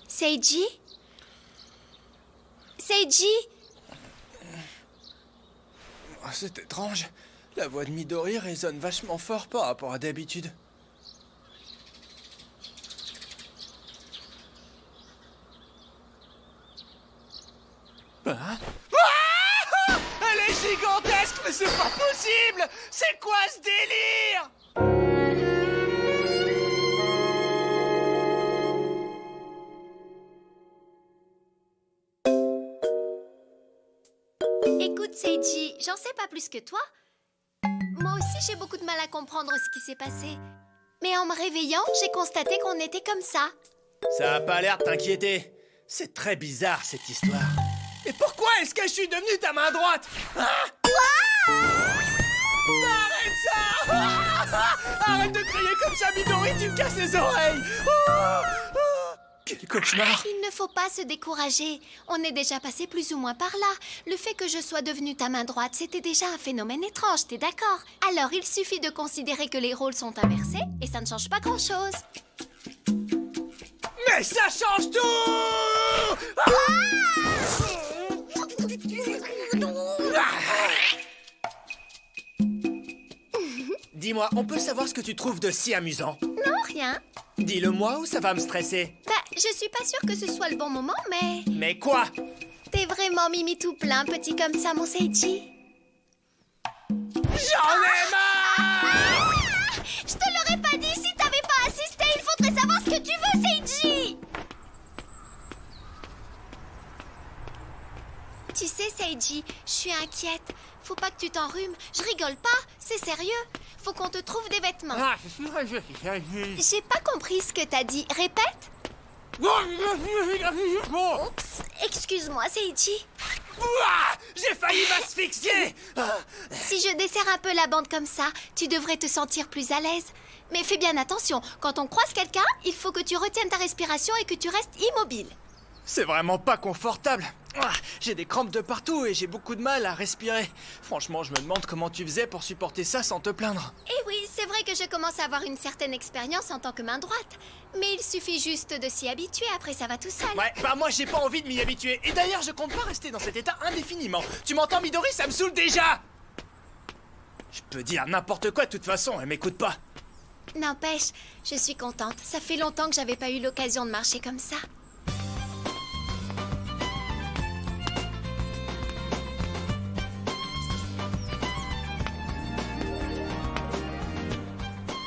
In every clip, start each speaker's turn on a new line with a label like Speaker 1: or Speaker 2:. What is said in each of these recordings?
Speaker 1: Seiji? Seiji?
Speaker 2: Oh, c'est étrange. La voix de Midori résonne vachement fort par rapport à d'habitude. Hein? Ah! Elle est gigantesque, mais c'est pas possible! C'est quoi ce délire?
Speaker 1: Écoute, Seiji, j'en sais pas plus que toi. Moi aussi, j'ai beaucoup de mal à comprendre ce qui s'est passé. Mais en me réveillant, j'ai constaté qu'on était comme ça.
Speaker 2: Ça a pas l'air de t'inquiéter. C'est très bizarre, cette histoire. Et pourquoi est-ce que je suis devenue ta main droite? Ah! Arrête ça! Arrête de crier comme ça, Midori, tu me casses les oreilles! Quel cauchemar!
Speaker 1: Il ne faut pas se décourager. On est déjà passé plus ou moins par là. Le fait que je sois devenue ta main droite, c'était déjà un phénomène étrange, t'es d'accord? Alors, il suffit de considérer que les rôles sont inversés et ça ne change pas grand-chose.
Speaker 2: Mais ça change tout! Dis-moi, on peut savoir ce que tu trouves de si amusant?
Speaker 1: Non, rien.
Speaker 2: Dis-le-moi ou ça va me stresser?
Speaker 1: Bah, je suis pas sûre que ce soit le bon moment, mais...
Speaker 2: Mais quoi?
Speaker 1: T'es vraiment mimi tout plein, petit comme ça, mon Seiji.
Speaker 2: J'en ai marre!
Speaker 1: Je te l'aurais pas dit si t'avais pas assisté. Il faudrait savoir ce que tu veux, Seiji. Tu sais, Seiji, je suis inquiète. Faut pas que tu t'enrhumes. Je rigole pas, c'est sérieux. Faut qu'on te trouve des vêtements.
Speaker 2: Ah,
Speaker 1: J'ai pas compris ce que t'as dit. Répète. Oups, excuse-moi, Seiji.
Speaker 2: J'ai failli m'asphyxier!
Speaker 1: Si je desserre un peu la bande comme ça, tu devrais te sentir plus à l'aise. Mais fais bien attention, quand on croise quelqu'un, il faut que tu retiennes ta respiration et que tu restes immobile.
Speaker 2: C'est vraiment pas confortable. J'ai des crampes de partout et j'ai beaucoup de mal à respirer. Franchement, je me demande comment tu faisais pour supporter ça sans te plaindre.
Speaker 1: Eh oui, c'est vrai que je commence à avoir une certaine expérience en tant que main droite. Mais il suffit juste de s'y habituer, après ça va tout seul.
Speaker 2: Ouais, bah moi j'ai pas envie de m'y habituer. Et d'ailleurs, je compte pas rester dans cet état indéfiniment. Tu m'entends, Midori? Ça me saoule déjà! Je peux dire n'importe quoi de toute façon, elle m'écoute pas.
Speaker 1: N'empêche, je suis contente. Ça fait longtemps que j'avais pas eu l'occasion de marcher comme ça.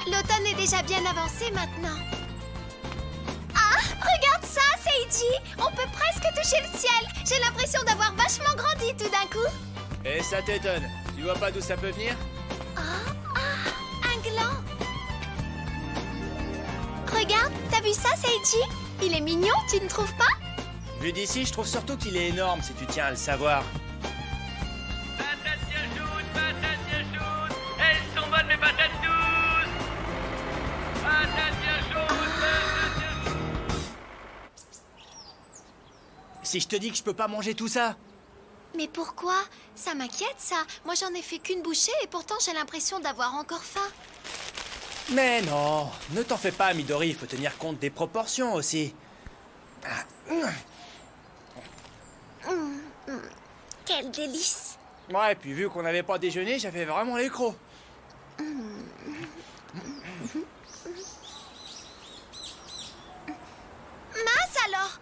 Speaker 1: L'automne est déjà bien avancé maintenant. Ah, regarde ça, Seiji! On peut presque toucher le ciel. J'ai l'impression d'avoir vachement grandi tout d'un coup.
Speaker 2: Et ça t'étonne. Tu vois pas d'où ça peut venir?
Speaker 1: Un gland. Regarde, t'as vu ça, Seiji? Il est mignon, tu ne trouves pas?
Speaker 2: Vu d'ici, je trouve surtout qu'il est énorme, si tu tiens à le savoir.
Speaker 3: Patates bien chaudes, elles sont bonnes mes patates douces.
Speaker 2: Si je te dis que je peux pas manger tout ça?
Speaker 1: Mais pourquoi? Ça m'inquiète, ça. Moi, j'en ai fait qu'une bouchée et pourtant j'ai l'impression d'avoir encore faim.
Speaker 2: Mais non, ne t'en fais pas, Midori, il faut tenir compte des proportions aussi.
Speaker 1: Quel délice!
Speaker 2: Ouais, puis vu qu'on n'avait pas déjeuné, j'avais vraiment les crocs.
Speaker 1: Mince alors!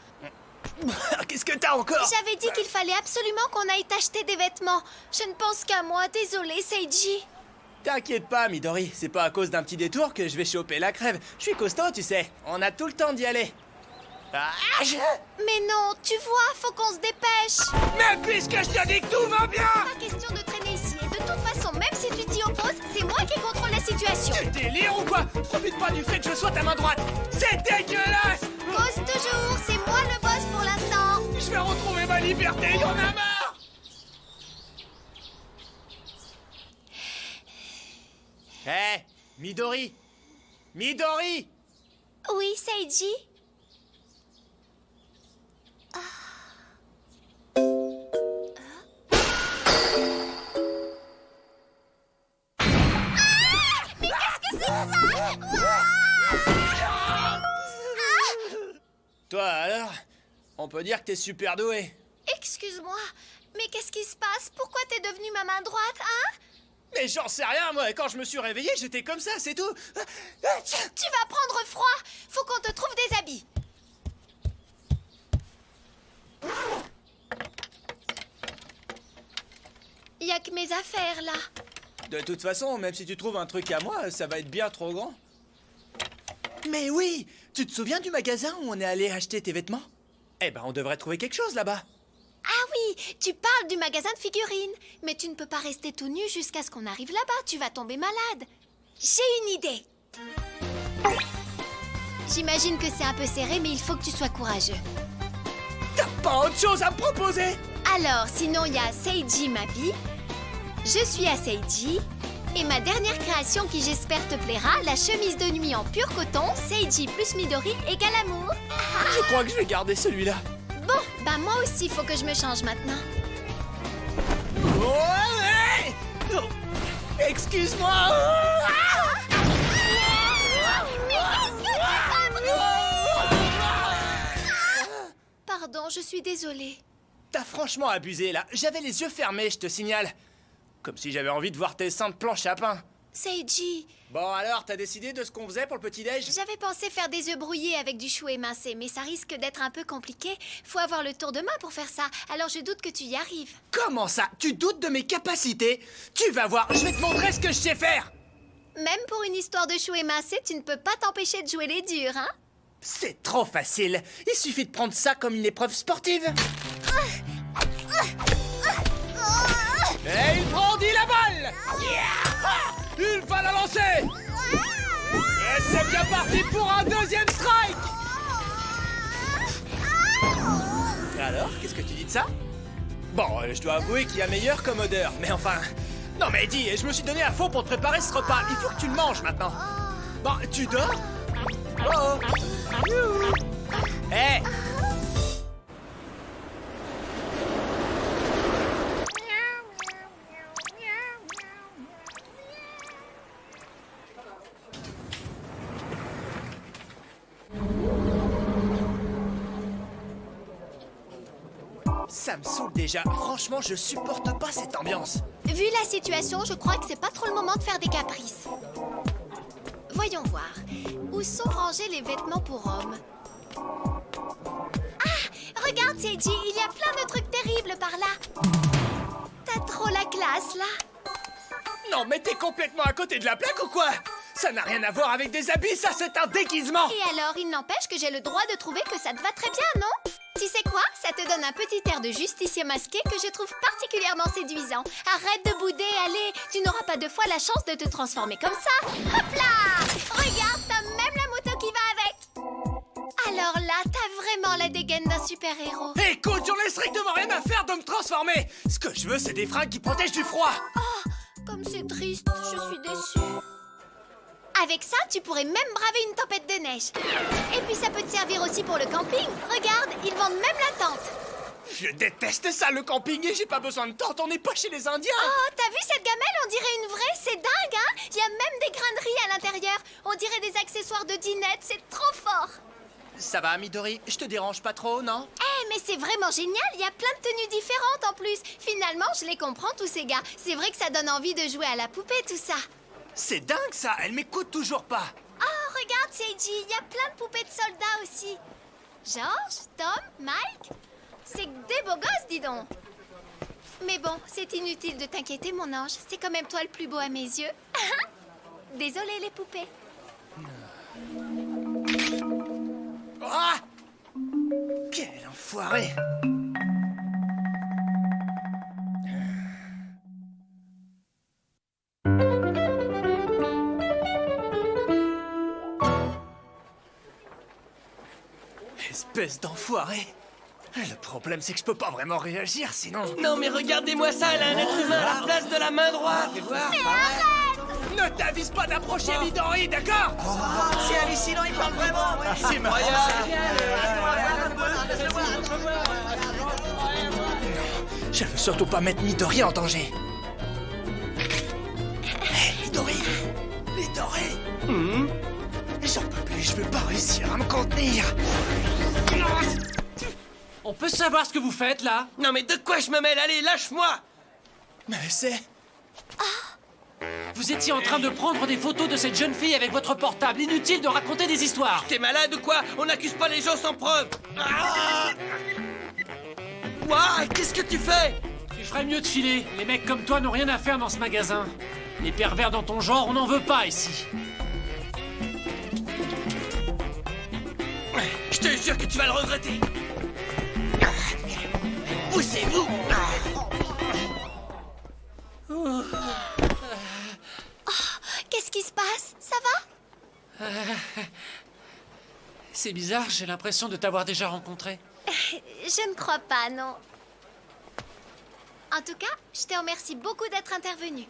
Speaker 2: Qu'est-ce que t'as encore?
Speaker 1: J'avais dit qu'il fallait absolument qu'on aille t'acheter des vêtements. Je ne pense qu'à moi, désolée, Seiji.
Speaker 2: T'inquiète pas, Midori, c'est pas à cause d'un petit détour que je vais choper la crève. Je suis costaud, tu sais. On a tout le temps d'y aller.
Speaker 1: Mais non, tu vois, faut qu'on se dépêche.
Speaker 2: Mais puisque je te dis que tout va bien!
Speaker 1: Pas question de traîner ici. Et de toute façon, même si tu t'y opposes, c'est moi qui contrôle la situation.
Speaker 2: Tu délires ou quoi? Profite pas du fait que je sois ta main droite. C'est dégueulasse!
Speaker 1: Pose toujours, c'est moi le boss pour l'instant.
Speaker 2: Je vais retrouver ma liberté, y'en a marre! Hé, Midori! Midori!
Speaker 1: Oui, Seiji. Mais qu'est-ce que c'est que ça?
Speaker 2: Toi alors? On peut dire que t'es super doué.
Speaker 1: Excuse-moi, mais qu'est-ce qui se passe? Pourquoi t'es devenue ma main droite, hein?
Speaker 2: Mais j'en sais rien, moi. Quand je me suis réveillé, j'étais comme ça, c'est tout.
Speaker 1: Tu vas prendre froid. Faut qu'on te trouve des habits. Y a que mes affaires, là.
Speaker 2: De toute façon, même si tu trouves un truc à moi, ça va être bien trop grand. Mais oui! Tu te souviens du magasin où on est allé acheter tes vêtements? Eh ben, on devrait trouver quelque chose là-bas.
Speaker 1: Ah oui, tu parles du magasin de figurines. Mais tu ne peux pas rester tout nu jusqu'à ce qu'on arrive là-bas. Tu vas tomber malade. J'ai une idée. J'imagine que c'est un peu serré, mais il faut que tu sois courageux.
Speaker 2: T'as pas autre chose à me proposer?
Speaker 1: Alors, sinon, il y a Seiji Mabi. Je suis à Seiji. Et ma dernière création qui j'espère te plaira, la chemise de nuit en pur coton, Seiji plus Midori égale amour.
Speaker 2: Je crois que je vais garder celui-là.
Speaker 1: Bon, bah moi aussi, faut que je me change maintenant.
Speaker 2: Ouais! Oh, excuse-moi!
Speaker 1: Pardon, je suis désolée.
Speaker 2: T'as franchement abusé là. J'avais les yeux fermés, je te signale. Comme si j'avais envie de voir tes seins de planche à pain.
Speaker 1: Seiji,
Speaker 2: Bon alors, t'as décidé de ce qu'on faisait pour le petit-déj?
Speaker 1: j'avais pensé faire des œufs brouillés avec du chou émincé, mais ça risque d'être un peu compliqué. Faut avoir le tour de main pour faire ça, alors je doute que tu y arrives.
Speaker 2: Comment ça? Tu doutes de mes capacités? Tu vas voir, je vais te montrer ce que je sais faire!
Speaker 1: Même pour une histoire de chou émincé, tu ne peux pas t'empêcher de jouer les durs, hein?
Speaker 2: C'est trop facile. Il suffit de prendre ça comme une épreuve sportive. Et il brandit la balle! Il va la lancer! Et c'est bien parti pour un deuxième strike! Alors, qu'est-ce que tu dis de ça? Bon, je dois avouer qu'il y a meilleur comme odeur, mais enfin... Non mais dis, je me suis donné à fond pour te préparer ce repas. Il faut que tu le manges maintenant. Bon, tu dors? Oh! Hé! Ça me saoule déjà. Franchement, je supporte pas cette ambiance.
Speaker 1: Vu la situation, je crois que c'est pas trop le moment de faire des caprices. Voyons voir. Où sont rangés les vêtements pour hommes? Ah! Regarde, Seiji, il y a plein de trucs terribles par là. T'as trop la classe, là.
Speaker 2: Non, mais t'es complètement à côté de la plaque ou quoi? Ça n'a rien à voir avec des habits, ça c'est un déguisement!
Speaker 1: Et alors, il n'empêche que j'ai le droit de trouver que ça te va très bien, non? Tu sais quoi? Ça te donne un petit air de justicier masqué que je trouve particulièrement séduisant. Arrête de bouder, allez! Tu n'auras pas deux fois la chance de te transformer comme ça! Hop là! Regarde, t'as même la moto qui va avec! Alors là, t'as vraiment la dégaine d'un super-héros.
Speaker 2: Écoute, j'en ai strictement rien à faire de me transformer! Ce que je veux, c'est des fringues qui protègent du froid!
Speaker 1: Oh, comme c'est triste, je suis déçue. Avec ça, tu pourrais même braver une tempête de neige. Et puis ça peut te servir aussi pour le camping. Regarde, ils vendent même la tente.
Speaker 2: Je déteste ça, le camping, et j'ai pas besoin de tente, on n'est pas chez les Indiens.
Speaker 1: Oh, t'as vu cette gamelle? On dirait une vraie, c'est dingue, hein? Il y a même des graineries à l'intérieur. On dirait des accessoires de dinette, c'est trop fort.
Speaker 2: Ça va, Midori? Je te dérange pas trop, non?
Speaker 1: Eh, mais c'est vraiment génial, il y a plein de tenues différentes en plus. Finalement, je les comprends, tous ces gars. C'est vrai que ça donne envie de jouer à la poupée, tout ça.
Speaker 2: C'est dingue, ça, elle m'écoute toujours pas.
Speaker 1: Oh, regarde, Seiji, il y a plein de poupées de soldats aussi. George, Tom, Mike, c'est des beaux gosses, dis donc. Mais bon, c'est inutile de t'inquiéter, mon ange. C'est quand même toi le plus beau à mes yeux. Désolée, les poupées.
Speaker 2: Ah! Quel enfoiré! Espèce d'enfoiré! Le problème, c'est que je peux pas vraiment réagir, sinon...
Speaker 3: Non mais regardez-moi ça, elle a un être humain à la place de la main droite.
Speaker 2: Ne t'avise pas d'approcher Midori, d'accord?
Speaker 3: C'est hallucinant, il parle vraiment.
Speaker 2: C'est moyen! Je veux surtout pas mettre Midori en danger. Hé, Midori! Midori! J'en peux plus, je veux pas réussir à me contenir!
Speaker 4: On peut savoir ce que vous faites, là?
Speaker 3: Non mais de quoi je me mêle? Allez, lâche-moi.
Speaker 2: Mais c'est...
Speaker 4: Vous étiez en train de prendre des photos de cette jeune fille avec votre portable. Inutile de raconter des histoires.
Speaker 3: T'es malade ou quoi? On n'accuse pas les gens sans preuve. Ah Ouah, qu'est-ce que tu fais?
Speaker 4: Tu ferais mieux de filer. Les mecs comme toi n'ont rien à faire dans ce magasin. Les pervers dans ton genre, on n'en veut pas ici.
Speaker 3: Je te jure que tu vas le regretter. Poussez-vous.
Speaker 1: Qu'est-ce qui se passe? Ça va?
Speaker 4: C'est bizarre, j'ai l'impression de t'avoir déjà rencontré.
Speaker 1: Je ne crois pas, non. En tout cas, je te remercie beaucoup d'être intervenu.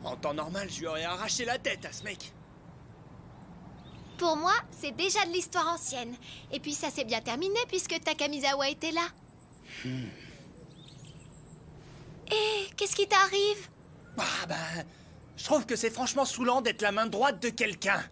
Speaker 2: En temps normal, je lui aurais arraché la tête à ce mec.
Speaker 1: Pour moi, c'est déjà de l'histoire ancienne. Et puis ça s'est bien terminé puisque Takamizawa était là. Et qu'est-ce qui t'arrive?
Speaker 2: Ah ben... Je trouve que c'est franchement saoulant d'être la main droite de quelqu'un.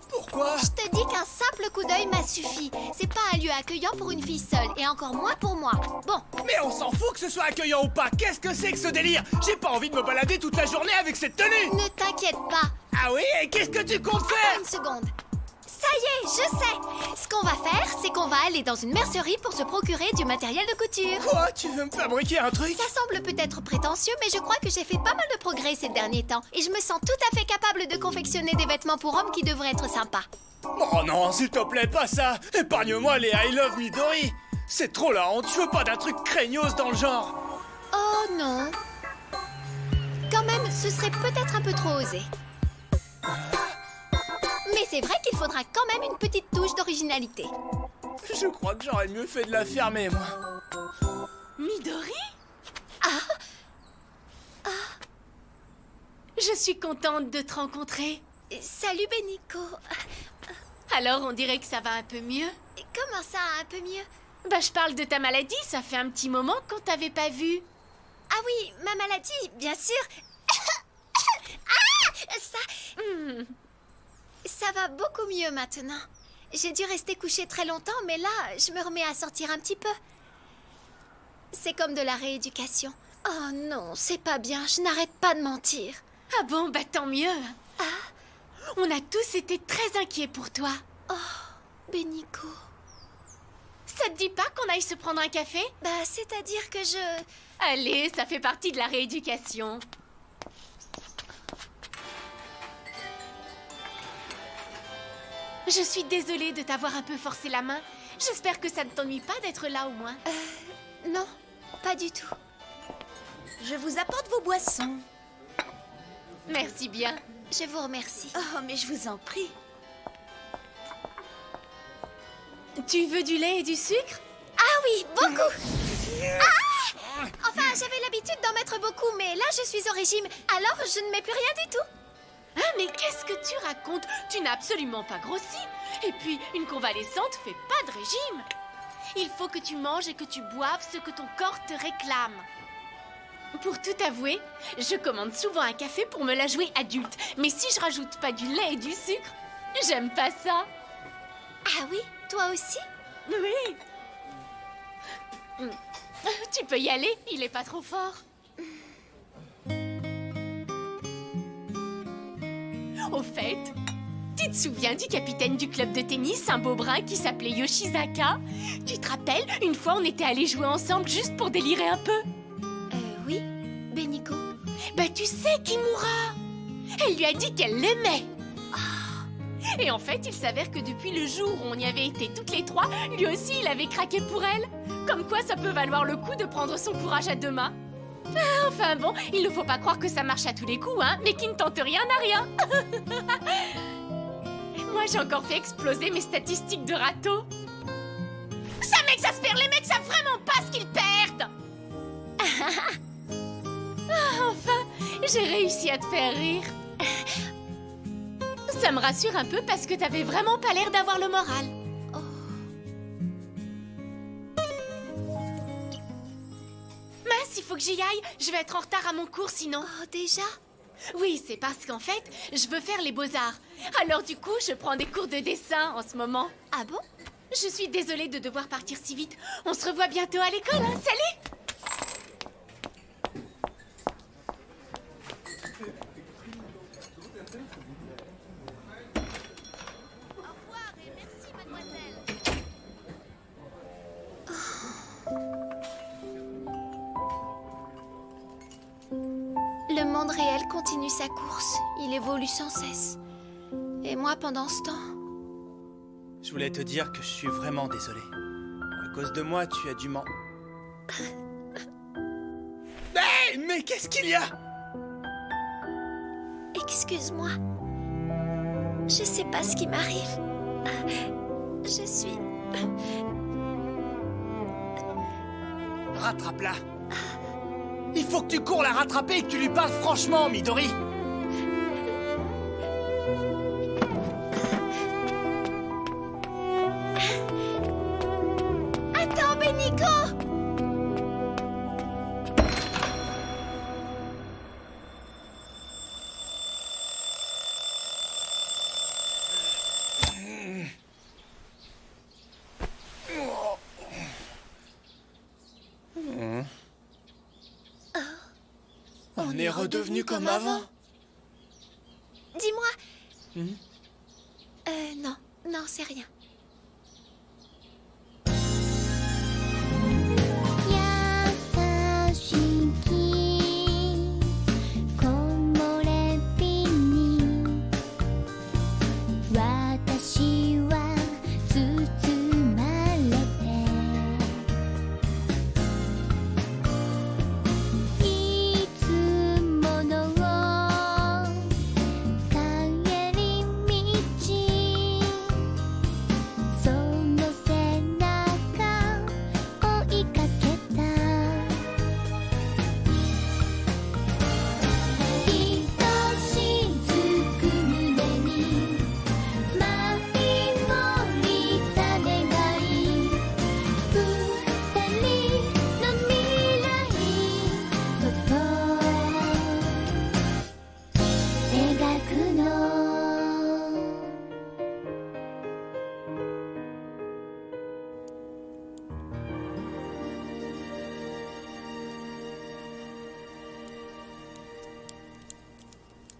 Speaker 2: Pourquoi?
Speaker 1: Je te dis qu'un simple coup d'œil m'a suffi. C'est pas un lieu accueillant pour une fille seule, et encore moins pour moi. Bon,
Speaker 2: Mais on s'en fout que ce soit accueillant ou pas. Qu'est-ce que c'est que ce délire? J'ai pas envie de me balader toute la journée avec cette tenue.
Speaker 1: ne t'inquiète pas.
Speaker 2: Ah oui? Et qu'est-ce que tu comptes
Speaker 1: Attends
Speaker 2: faire?
Speaker 1: une seconde. Ça y est, je sais. Ce qu'on va faire, c'est qu'on va aller dans une mercerie pour se procurer du matériel de couture.
Speaker 2: Quoi? Tu veux me fabriquer un truc?
Speaker 1: Ça semble peut-être prétentieux, mais je crois que j'ai fait pas mal de progrès ces derniers temps. Et je me sens tout à fait capable de confectionner des vêtements pour hommes qui devraient être sympas.
Speaker 2: Oh non, s'il te plaît, pas ça. Épargne-moi les I love Midori. C'est trop la honte, je veux pas d'un truc craignos dans le genre.
Speaker 1: Oh non. Quand même, ce serait peut-être un peu trop osé. Mais c'est vrai qu'il faudra quand même une petite touche d'originalité.
Speaker 2: Je crois que j'aurais mieux fait de la fermer, moi.
Speaker 5: Midori?
Speaker 1: Ah.
Speaker 5: Je suis contente de te rencontrer.
Speaker 1: Salut Beniko.
Speaker 5: Alors, on dirait que ça va un peu mieux.
Speaker 1: Comment ça, un peu mieux?
Speaker 5: Bah, je parle de ta maladie, ça fait un petit moment qu'on t'avait pas vu.
Speaker 1: Ah oui, ma maladie, bien sûr. Ah, ça va beaucoup mieux maintenant. J'ai dû rester couchée très longtemps, mais là, je me remets à sortir un petit peu. C'est comme de la rééducation. Oh non, c'est pas bien, je n'arrête pas de mentir.
Speaker 5: Ah bon, bah tant mieux. On a tous été très inquiets pour toi.
Speaker 1: Beniko.
Speaker 5: Ça te dit pas qu'on aille se prendre un café?
Speaker 1: Bah, c'est-à-dire que je...
Speaker 5: Allez, ça fait partie de la rééducation. Je suis désolée de t'avoir un peu forcé la main. J'espère que ça ne t'ennuie pas d'être là au moins.
Speaker 1: Non, pas du tout.
Speaker 6: Je vous apporte vos boissons.
Speaker 5: Merci bien.
Speaker 1: Je vous remercie.
Speaker 6: Oh, mais je vous en prie.
Speaker 5: Tu veux du lait et du sucre?
Speaker 1: Ah oui, beaucoup. Ah! Enfin, j'avais l'habitude d'en mettre beaucoup, mais là, je suis au régime, alors je ne mets plus rien du tout.
Speaker 5: Ah, mais qu'est-ce que tu racontes? Tu n'as absolument pas grossi. Et puis, une convalescente fait pas de régime. Il faut que tu manges et que tu boives ce que ton corps te réclame. Pour tout avouer, je commande souvent un café pour me la jouer adulte. Mais si je rajoute pas du lait et du sucre, j'aime pas ça.
Speaker 1: Ah oui, toi aussi?
Speaker 5: Oui. Tu peux y aller, il est pas trop fort. Au fait, tu te souviens du capitaine du club de tennis, un beau brun qui s'appelait Yoshizaka? Tu te rappelles, une fois on était allés jouer ensemble juste pour délirer un peu?
Speaker 1: Oui, Beniko.
Speaker 5: Bah tu sais, Kimura, elle lui a dit qu'elle l'aimait. Et en fait, il s'avère que depuis le jour où on y avait été toutes les trois, lui aussi il avait craqué pour elle. Comme quoi ça peut valoir le coup de prendre son courage à deux mains. Enfin bon, il ne faut pas croire que ça marche à tous les coups, hein, mais qui ne tente rien n'a rien. Moi j'ai encore fait exploser mes statistiques de râteau. Ça m'exaspère, les mecs savent vraiment pas ce qu'ils perdent. Enfin, j'ai réussi à te faire rire. Ça me rassure un peu parce que t'avais vraiment pas l'air d'avoir le moral. Mince, il faut que j'y aille. Je vais être en retard à mon cours sinon.
Speaker 1: Oh, déjà?
Speaker 5: Oui, c'est parce qu'en fait, je veux faire les beaux-arts. Alors du coup, je prends des cours de dessin en ce moment.
Speaker 1: Ah bon?
Speaker 5: Je suis désolée de devoir partir si vite. On se revoit bientôt à l'école, hein. Salut!
Speaker 1: Le monde réel continue sa course. Il évolue sans cesse. Et moi, pendant ce temps...
Speaker 2: Je voulais te dire que je suis vraiment désolé. À cause de moi, tu as dû m'en... Hey, mais qu'est-ce qu'il y a?
Speaker 1: Excuse-moi. Je sais pas ce qui m'arrive. Je suis...
Speaker 2: Rattrape-la. Il faut que tu cours la rattraper et que tu lui parles franchement, Midori.
Speaker 1: Attends, Beniko!
Speaker 2: On est redevenu comme avant.
Speaker 1: Dis-moi... Non, non, c'est rien.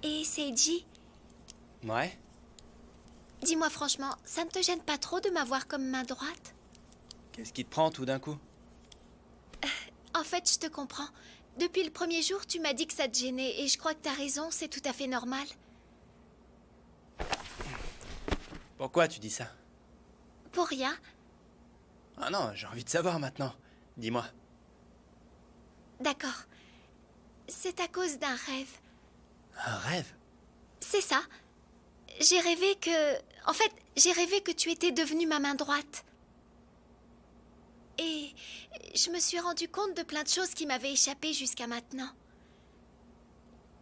Speaker 1: Et Seiji,
Speaker 2: Ouais?
Speaker 1: dis-moi franchement, ça ne te gêne pas trop de m'avoir comme main droite?
Speaker 2: Qu'est-ce qui te prend tout d'un coup?
Speaker 1: En fait, je te comprends. Depuis le premier jour, tu m'as dit que ça te gênait et je crois que t'as raison, c'est tout à fait normal.
Speaker 2: Pourquoi tu dis ça?
Speaker 1: Pour rien.
Speaker 2: Ah non, j'ai envie de savoir maintenant. Dis-moi.
Speaker 1: D'accord. C'est à cause d'un rêve.
Speaker 2: Un rêve?
Speaker 1: C'est ça. J'ai rêvé que... En fait, j'ai rêvé que tu étais devenue ma main droite. Et je me suis rendu compte de plein de choses qui m'avaient échappé jusqu'à maintenant.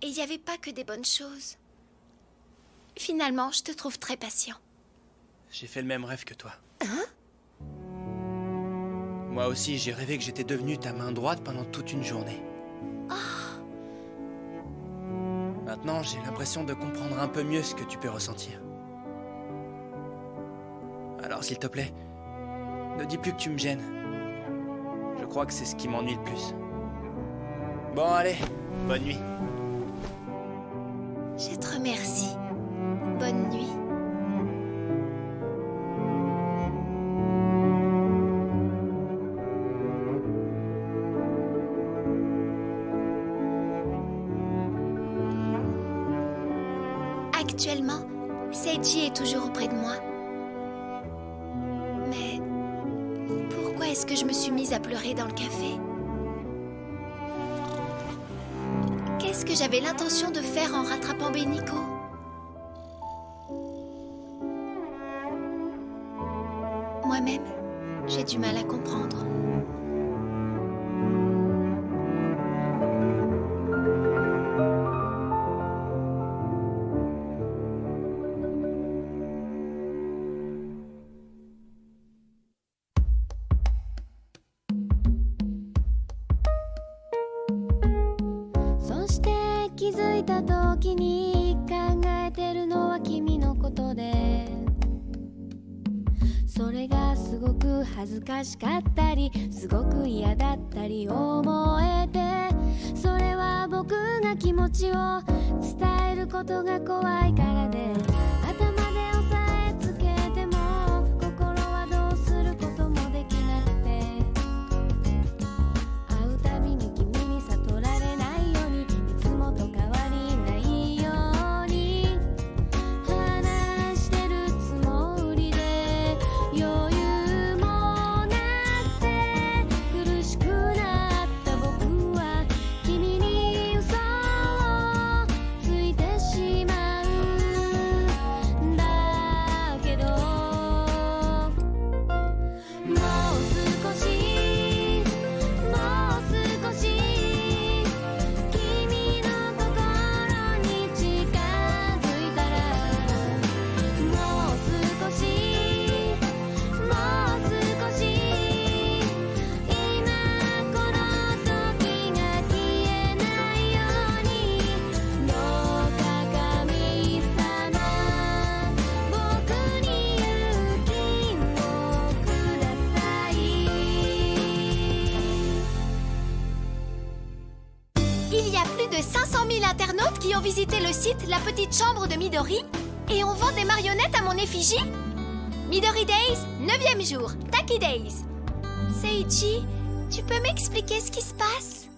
Speaker 1: Et il n'y avait pas que des bonnes choses. Finalement, je te trouve très patient.
Speaker 2: J'ai fait le même rêve que toi.
Speaker 1: Hein?
Speaker 2: Moi aussi, j'ai rêvé que j'étais devenue ta main droite pendant toute une journée. Maintenant, j'ai l'impression de comprendre un peu mieux ce que tu peux ressentir. Alors, s'il te plaît, ne dis plus que tu me gênes. Je crois que c'est ce qui m'ennuie le plus. Bon, allez, bonne nuit.
Speaker 1: Je te remercie. Bonne nuit. Actuellement, Seiji est toujours auprès de moi. Mais pourquoi est-ce que je me suis mise à pleurer dans le café? Qu'est-ce que j'avais l'intention de faire en rattrapant Beniko? Moi-même, j'ai du mal à comprendre. Qui ont visité le site La Petite Chambre de Midori et on vend des marionnettes à mon effigie. Midori Days, 9e jour, Taki Days. Seiji, tu peux m'expliquer ce qui se passe?